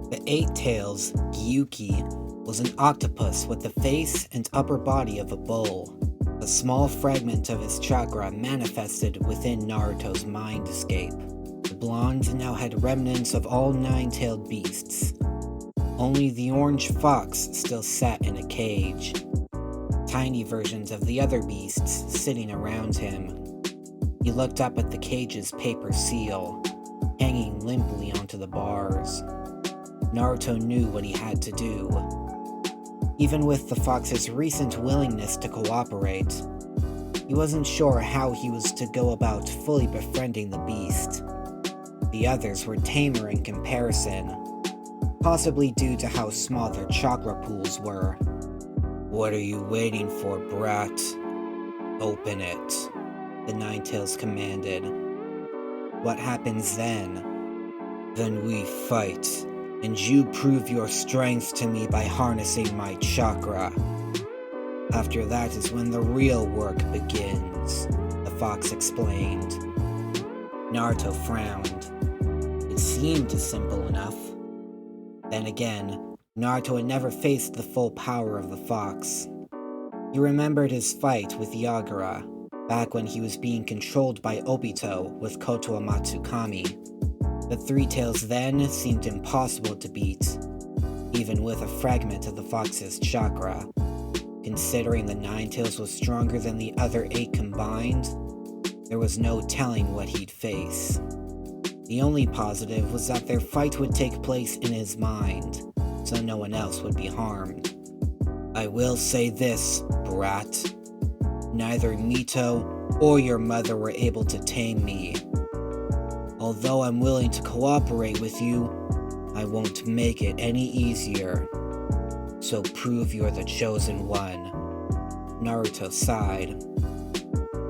The Eight Tails, Gyuki, was an octopus with the face and upper body of a bull. A small fragment of his chakra manifested within Naruto's mindscape. The blonde now had remnants of all nine-tailed beasts. Only the orange fox still sat in a cage. Tiny versions of the other beasts sitting around him. He looked up at the cage's paper seal, hanging limply onto the bars. Naruto knew what he had to do. Even with the fox's recent willingness to cooperate, he wasn't sure how he was to go about fully befriending the beast. The others were tamer in comparison, possibly due to how small their chakra pools were. "What are you waiting for, brat? Open it," the Nine-Tails commanded. "What happens then?" "Then we fight, and you prove your strength to me by harnessing my chakra. After that is when the real work begins," the fox explained. Naruto frowned. It seemed simple enough. Then again, Naruto had never faced the full power of the fox. He remembered his fight with Yagura, back when he was being controlled by Obito with Koto Matsukami. The Three Tails then seemed impossible to beat, even with a fragment of the fox's chakra. Considering the Nine Tails was stronger than the other 8 combined, there was no telling what he'd face. The only positive was that their fight would take place in his mind, so no one else would be harmed. "I will say this, brat. Neither Mito or your mother were able to tame me. Although I'm willing to cooperate with you, I won't make it any easier. So prove you're the chosen one." Naruto sighed.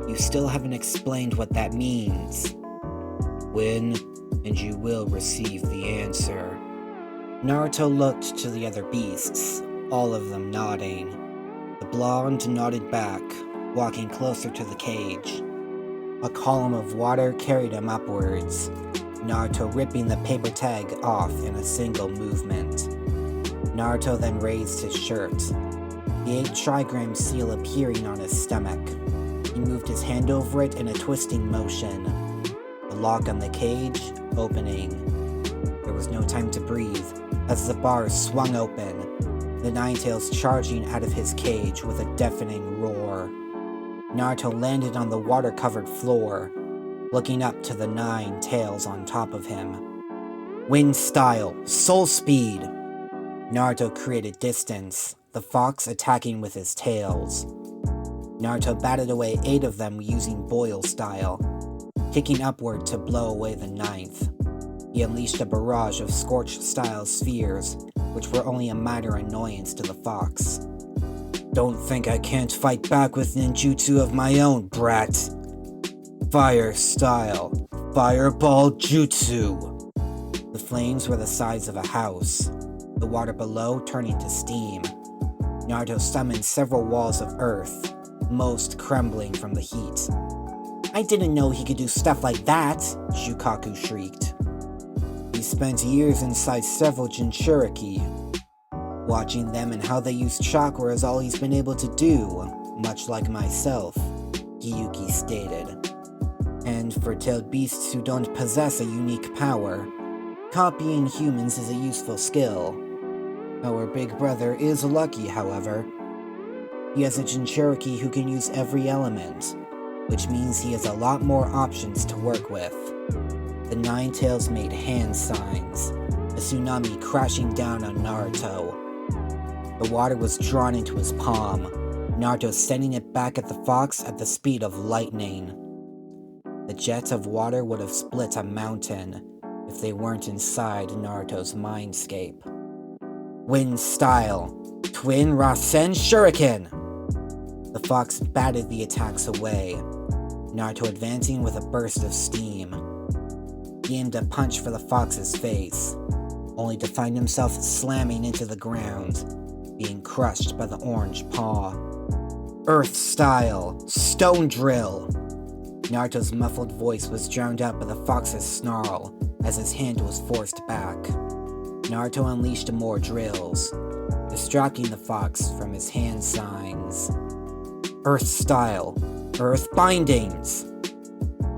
"You still haven't explained what that means." "Win, and you will receive the answer." Naruto looked to the other beasts, all of them nodding. The blonde nodded back, walking closer to the cage. A column of water carried him upwards, Naruto ripping the paper tag off in a single movement. Naruto then raised his shirt, the 8 trigram seal appearing on his stomach. He moved his hand over it in a twisting motion, the lock on the cage opening. There was no time to breathe, as the bars swung open, the Nine Tails charging out of his cage with a deafening roar. Naruto landed on the water-covered floor, looking up to the 9 tails on top of him. Wind style, soul speed! Naruto created distance, the fox attacking with his tails. Naruto batted away 8 of them using boil style, kicking upward to blow away the 9th. He unleashed a barrage of scorch-style spheres, which were only a minor annoyance to the fox. "Don't think I can't fight back with ninjutsu of my own, brat. Fire style, fireball jutsu." The flames were the size of a house, the water below turning to steam. Naruto summoned several walls of earth, most crumbling from the heat. "I didn't know he could do stuff like that," Shukaku shrieked. He spent years inside several Jinchuriki. Watching them and how they use chakra is all he's been able to do, much like myself, Gyuki stated. And for tailed beasts who don't possess a unique power, copying humans is a useful skill. Our big brother is lucky, however. He has a Jinchuriki who can use every element, which means he has a lot more options to work with. The Nine Tails made hand signs, a tsunami crashing down on Naruto. The water was drawn into his palm, Naruto sending it back at the fox at the speed of lightning. The jets of water would have split a mountain if they weren't inside Naruto's mindscape. Wind style, Twin Rasen Shuriken! The fox batted the attacks away, Naruto advancing with a burst of steam. He aimed a punch for the fox's face, only to find himself slamming into the ground, being crushed by the orange paw. Earth style, Stone Drill! Naruto's muffled voice was drowned out by the fox's snarl as his hand was forced back. Naruto unleashed more drills, distracting the fox from his hand signs. Earth style, earth bindings!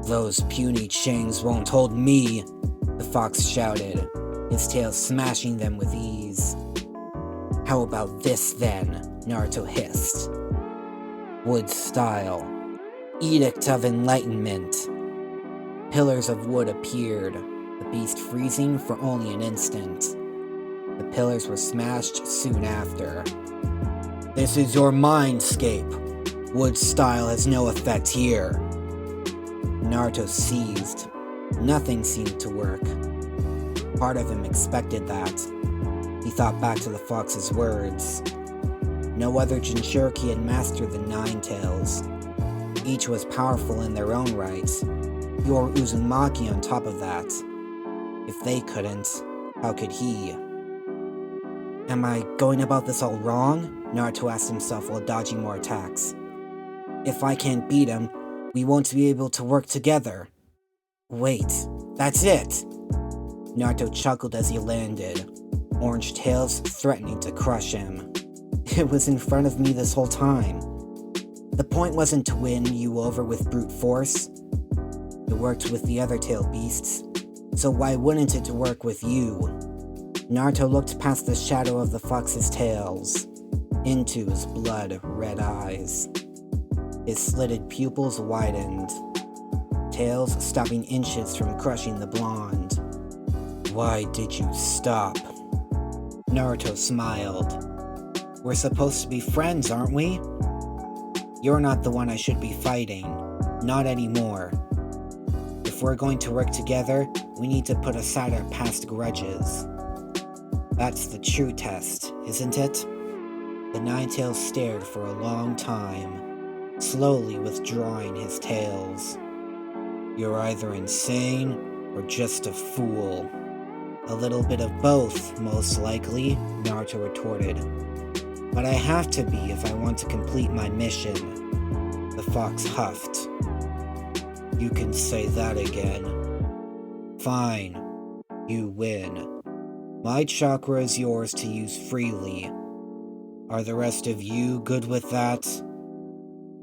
Those puny chains won't hold me, the fox shouted, his tail smashing them with ease. How about this then? Naruto hissed. Wood style, Edict of Enlightenment. Pillars of wood appeared, the beast freezing for only an instant. The pillars were smashed soon after. This is your mindscape. Wood style has no effect here. Naruto seized. Nothing seemed to work. Part of him expected that. He thought back to the fox's words. No other Jinchuriki had mastered the Nine Tails. Each was powerful in their own right. Your Uzumaki on top of that. If they couldn't, how could he? Am I going about this all wrong? Naruto asked himself while dodging more attacks. If I can't beat him, we won't be able to work together. Wait, that's it! Naruto chuckled as he landed, orange tails threatening to crush him. It was in front of me this whole time. The point wasn't to win you over with brute force. It worked with the other tail beasts, so why wouldn't it work with you? Naruto looked past the shadow of the fox's tails, into his blood-red eyes. His slitted pupils widened, tails stopping inches from crushing the blonde. Why did you stop? Naruto smiled. We're supposed to be friends, aren't we? You're not the one I should be fighting. Not anymore. If we're going to work together, we need to put aside our past grudges. That's the true test, isn't it? The Nine-Tails stared for a long time, slowly withdrawing his tails. You're either insane or just a fool. A little bit of both, most likely, Naruto retorted. But I have to be if I want to complete my mission. The fox huffed. You can say that again. Fine. You win. My chakra is yours to use freely. Are the rest of you good with that?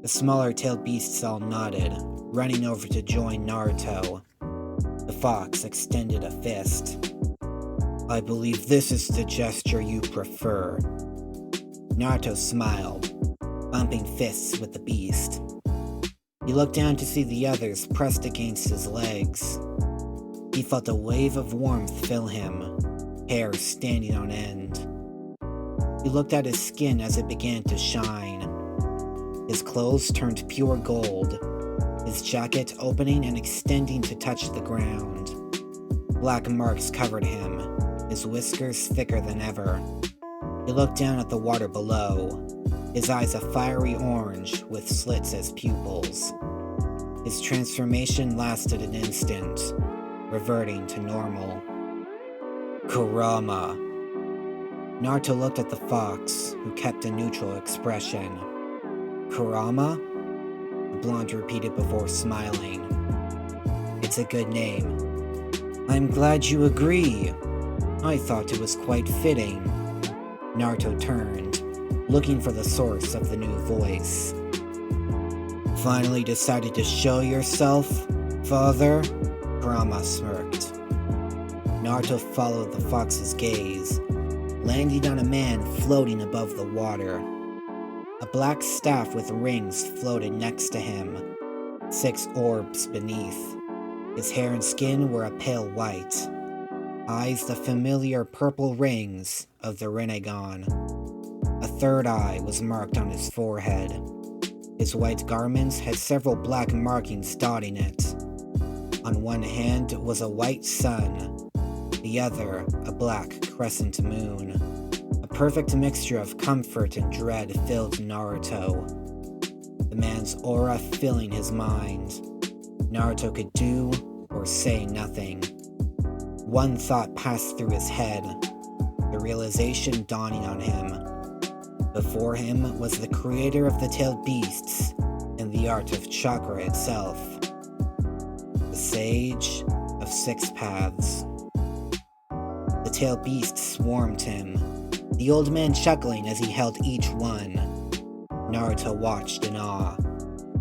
The smaller tailed beasts all nodded, running over to join Naruto. The fox extended a fist. I believe this is the gesture you prefer. Naruto smiled, bumping fists with the beast. He looked down to see the others pressed against his legs. He felt a wave of warmth fill him, hair standing on end. He looked at his skin as it began to shine. His clothes turned pure gold, his jacket opening and extending to touch the ground. Black marks covered him, his whiskers thicker than ever. He looked down at the water below, his eyes a fiery orange with slits as pupils. His transformation lasted an instant, reverting to normal. Kurama. Naruto looked at the fox, who kept a neutral expression. Kurama? The blonde repeated before smiling. It's a good name. I'm glad you agree. I thought it was quite fitting. Naruto turned, looking for the source of the new voice. Finally decided to show yourself, father? Kurama smirked. Naruto followed the fox's gaze, landing on a man floating above the water. A black staff with rings floated next to him, 6 orbs beneath. His hair and skin were a pale white, eyes the familiar purple rings of the Rinnegan. A third eye was marked on his forehead. His white garments had several black markings dotting it. On one hand was a white sun, the other a black crescent moon. A perfect mixture of comfort and dread filled Naruto, the man's aura filling his mind. Naruto could do or say nothing. One thought passed through his head, the realization dawning on him. Before him was the creator of the tailed beasts and the art of chakra itself. The sage, of 6 paths. The tailed beast swarmed him, the old man chuckling as he held each one. Naruto watched in awe,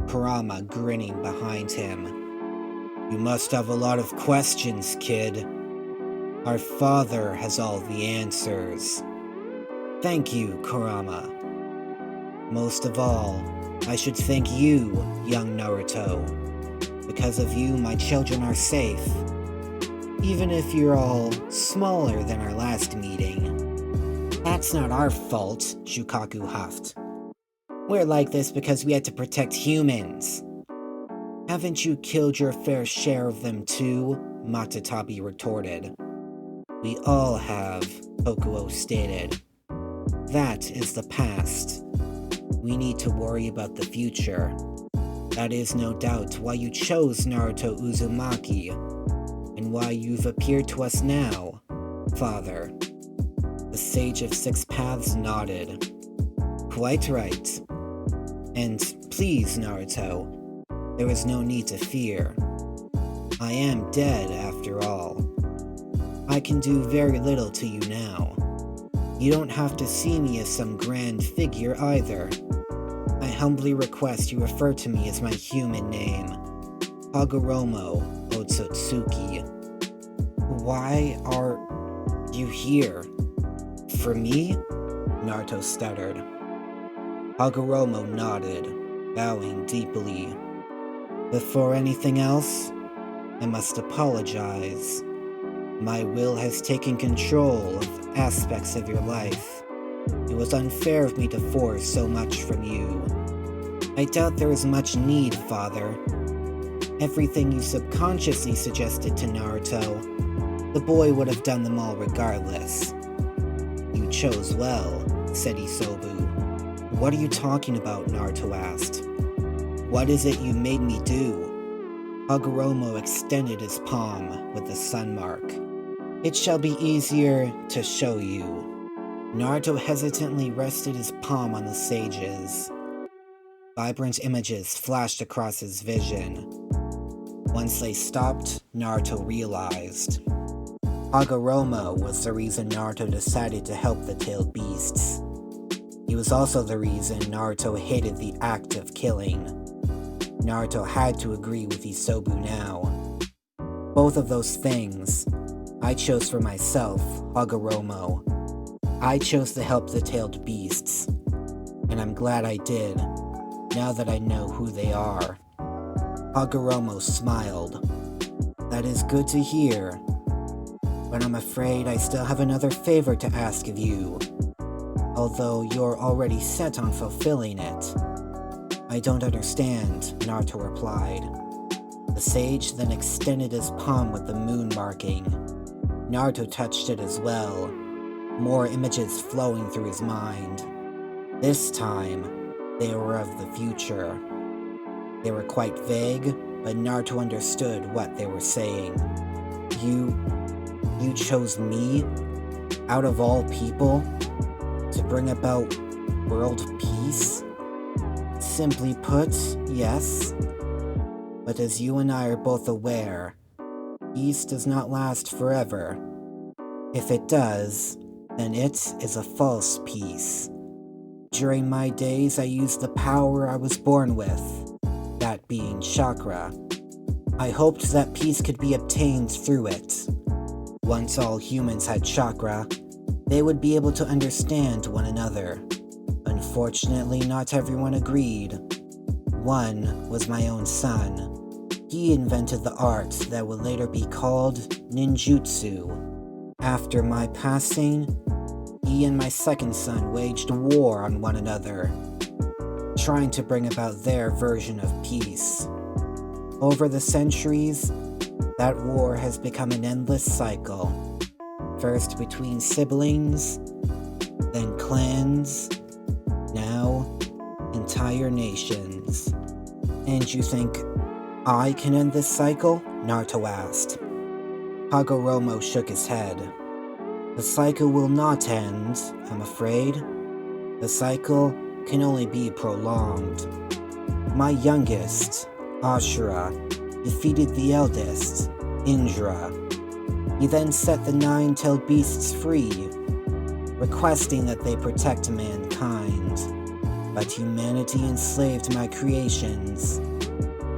Kurama grinning behind him. "You must have a lot of questions, kid. Our father has all the answers." "Thank you, Kurama. Most of all, I should thank you, young Naruto. Because of you, my children are safe. Even if you're all smaller than our last meeting." "That's not our fault," Shukaku huffed. "We're like this because we had to protect humans." "Haven't you killed your fair share of them too?" Matatabi retorted. "We all have," Tokuo stated. "That is the past. We need to worry about the future. That is no doubt why you chose Naruto Uzumaki, and why you've appeared to us now, father." The Sage of 6 Paths nodded. "Quite right. And please, Naruto, there is no need to fear. I am dead, after all. I can do very little to you now. You don't have to see me as some grand figure either. I humbly request you refer to me as my human name, Hagoromo Otsutsuki." "Why are you here? For me?" Naruto stuttered. Hagoromo nodded, bowing deeply. "Before anything else, I must apologize. My will has taken control of aspects of your life. It was unfair of me to force so much from you. I doubt there is much need, father. Everything you subconsciously suggested to Naruto, the boy would have done them all regardless." "You chose well," said Isobu. "What are you talking about?" Naruto asked. "What is it you made me do?" Hagoromo extended his palm with the sun mark. "It shall be easier to show you." Naruto hesitantly rested his palm on the sage's. Vibrant images flashed across his vision. Once they stopped, Naruto realized Hagoromo was the reason Naruto decided to help the tailed beasts. He was also the reason Naruto hated the act of killing. Naruto had to agree with Isobu now. Both of those things I chose for myself, Hagoromo. I chose to help the tailed beasts, and I'm glad I did, now that I know who they are. Hagoromo smiled. "That is good to hear, but I'm afraid I still have another favor to ask of you, although you're already set on fulfilling it." "I don't understand," Naruto replied. The sage then extended his palm with the moon marking. Naruto touched it as well, more images flowing through his mind. This time, they were of the future. They were quite vague, but Naruto understood what they were saying. You chose me, out of all people, to bring about world peace? Simply put, yes. But as you and I are both aware, peace does not last forever. If it does, then it is a false peace. During my days, I used the power I was born with, that being chakra. I hoped that peace could be obtained through it. Once all humans had chakra, they would be able to understand one another. Unfortunately, not everyone agreed. One was my own son. He invented the art that would later be called ninjutsu. After my passing, he and my second son waged war on one another, trying to bring about their version of peace. Over the centuries, that war has become an endless cycle. First between siblings, then clans, now entire nations. "And you think I can end this cycle?" Naruto asked. Hagoromo shook his head. "The cycle will not end, I'm afraid. The cycle can only be prolonged. My youngest, Ashura, defeated the eldest, Indra. He then set the nine-tailed beasts free, requesting that they protect mankind. But humanity enslaved my creations,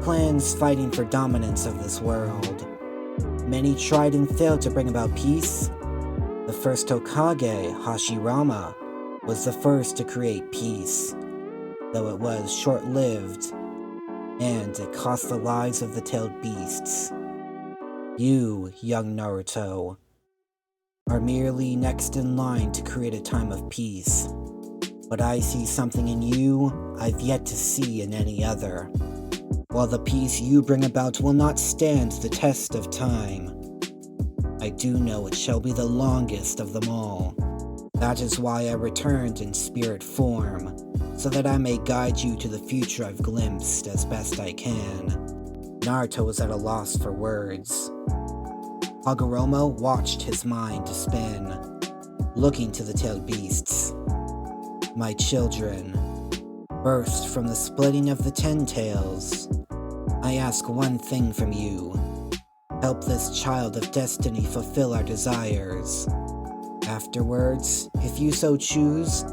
clans fighting for dominance of this world. Many tried and failed to bring about peace. The first Hokage, Hashirama, was the first to create peace, though it was short-lived, and it cost the lives of the tailed beasts. You, young Naruto, are merely next in line to create a time of peace, but I see something in you I've yet to see in any other. While the peace you bring about will not stand the test of time, I do know it shall be the longest of them all. That is why I returned in spirit form, so that I may guide you to the future I've glimpsed as best I can. Naruto was at a loss for words. Hagoromo watched his mind spin, looking to the tailed beasts. My children, birthed from the splitting of the 10 tails, I ask one thing from you. Help this child of destiny fulfill our desires. Afterwards, if you so choose,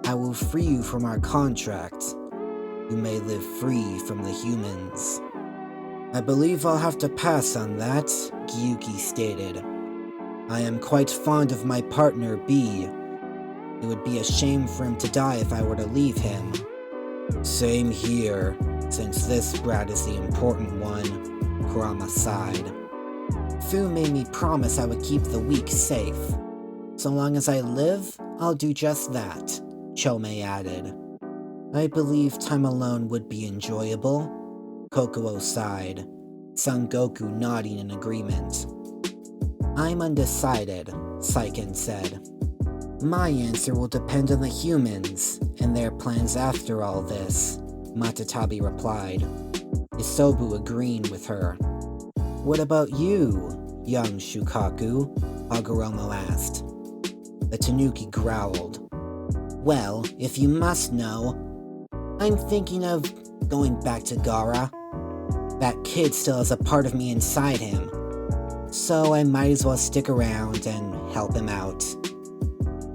I will free you from our contract. You may live free from the humans. I believe I'll have to pass on that, Gyuki stated. I am quite fond of my partner, B. It would be a shame for him to die if I were to leave him. Same here, since this brat is the important one, Kurama sighed. Fu made me promise I would keep the weak safe. So long as I live, I'll do just that, Chome added. I believe time alone would be enjoyable, Kokuo sighed, Son Goku nodding in agreement. I'm undecided, Saiken said. My answer will depend on the humans and their plans after all this, Matatabi replied, Isobu agreeing with her. What about you, young Shukaku? Hagoromo asked. The Tanuki growled. Well, if you must know, I'm thinking of going back to Gaara. That kid still has a part of me inside him, so I might as well stick around and help him out.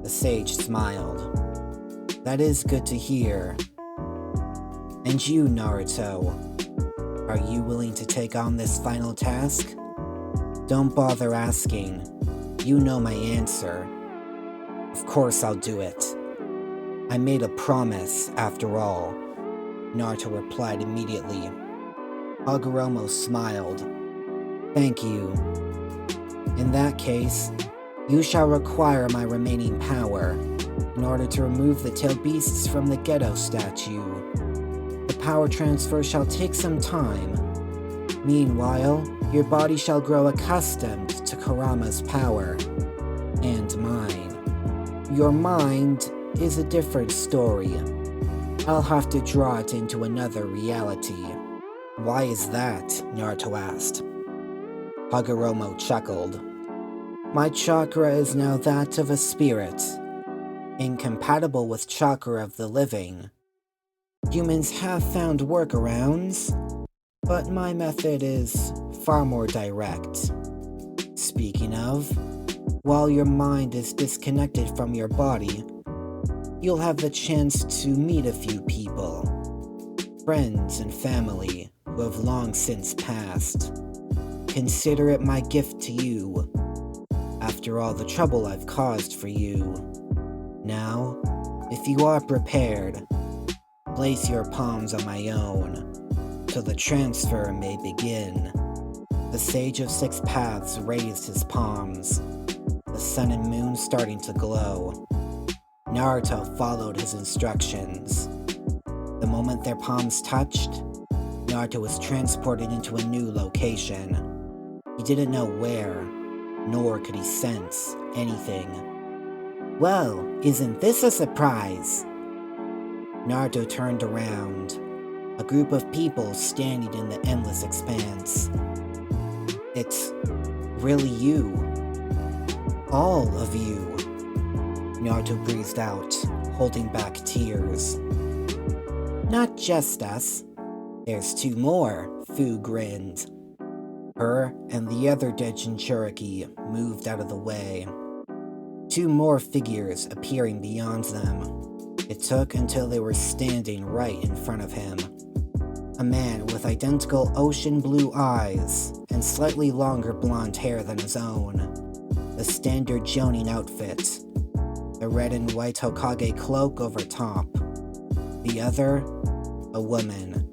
The sage smiled. That is good to hear. And you, Naruto, are you willing to take on this final task? Don't bother asking. You know my answer. Of course I'll do it. I made a promise, after all, Naruto replied immediately. Hagoromo smiled. Thank you. In that case, you shall require my remaining power in order to remove the tailed beasts from the ghetto statue. The power transfer shall take some time. Meanwhile, your body shall grow accustomed to Kurama's power, and mine. Your mind is a different story. I'll have to draw it into another reality. Why is that? Naruto asked. Hagoromo chuckled. My chakra is now that of a spirit, incompatible with chakra of the living. Humans have found workarounds, but my method is far more direct. Speaking of, while your mind is disconnected from your body, you'll have the chance to meet a few people, friends and family who have long since passed. Consider it my gift to you, after all the trouble I've caused for you. Now, if you are prepared, place your palms on my own, so the transfer may begin. The Sage of Six Paths raised his palms, the sun and moon starting to glow. Naruto followed his instructions. The moment their palms touched, Naruto was transported into a new location. He didn't know where, nor could he sense anything. Well, isn't this a surprise? Naruto turned around, a group of people standing in the endless expanse. It's really you. All of you. Naruto breathed out, holding back tears. Not just us. There's two more, Fu grinned. Her and the other dead Jinchuriki moved out of the way. Two more figures appearing beyond them. It took until they were standing right in front of him. A man with identical ocean blue eyes and slightly longer blonde hair than his own. A standard Jonin outfit. A red and white Hokage cloak over top. The other, a woman,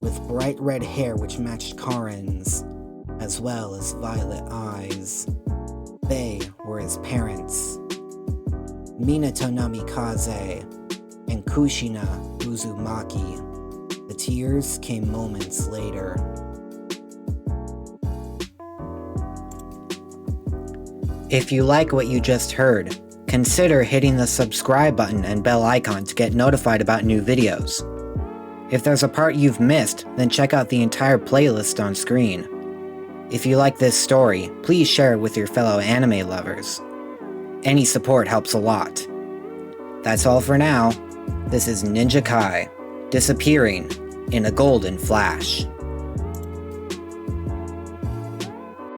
with bright red hair which matched Karen's, as well as violet eyes. They were his parents. Minato Namikaze and Kushina Uzumaki. The tears came moments later. If you like what you just heard, consider hitting the subscribe button and bell icon to get notified about new videos. If there's a part you've missed, then check out the entire playlist on screen. If you like this story, please share it with your fellow anime lovers. Any support helps a lot. That's all for now. This is Ninja Kai, disappearing in a golden flash.